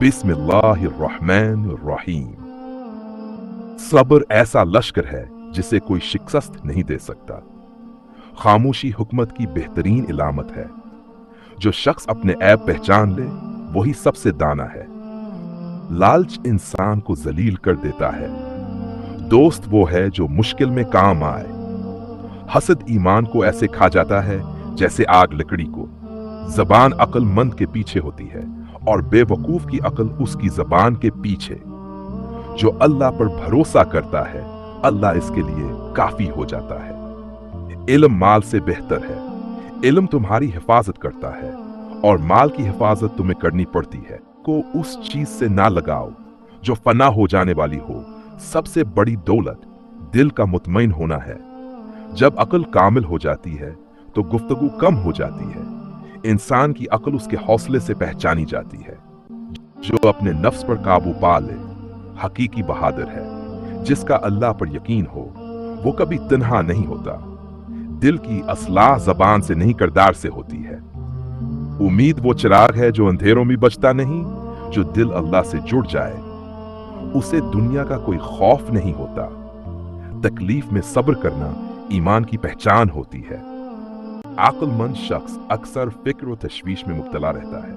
बिस्मिल्लाहिर्रहमानिर्रहीम। सब्र ऐसा लश्कर है जिसे कोई शिकस्त नहीं दे सकता। खामोशी हुकमत की बेहतरीन इलामत है। जो शख्स अपने ऐब पहचान ले वही सबसे दाना है। लालच इंसान को जलील कर देता है। दोस्त वो है जो मुश्किल में काम आए। हसद ईमान को ऐसे खा जाता है जैसे आग लकड़ी को। जबान अक्लमंद के पीछे होती है और बेवकूफ की अक्ल उसकी जबान के पीछे। जो अल्लाह पर भरोसा करता है अल्लाह इसके लिए काफी हो जाता है। इल्म माल से बेहतर है। इल्म तुम्हारी हिफाजत करता है और माल की हिफाजत तुम्हें करनी पड़ती है। को उस चीज से ना लगाओ जो फना हो जाने वाली हो। सबसे बड़ी दौलत दिल का मुतमईन होना है। जब अक्ल कामिल हो जाती है तो गुफ्तगू कम हो जाती है। इंसान की अक्ल उसके हौसले से पहचानी जाती है। जो अपने नफ्स पर काबू पा ले हकीकी बहादुर है। जिसका अल्लाह पर यकीन हो वो कभी तन्हा नहीं होता। दिल की असलाह जबान से नहीं किरदार से होती है। उम्मीद वो चिराग है जो अंधेरों में बचता नहीं। जो दिल अल्लाह से जुड़ जाए उसे दुनिया का कोई खौफ नहीं होता। तकलीफ में सब्र करना ईमान की पहचान होती है। अक्लमंद शख्स अक्सर फिक्र और तशवीश में मुब्तला रहता है।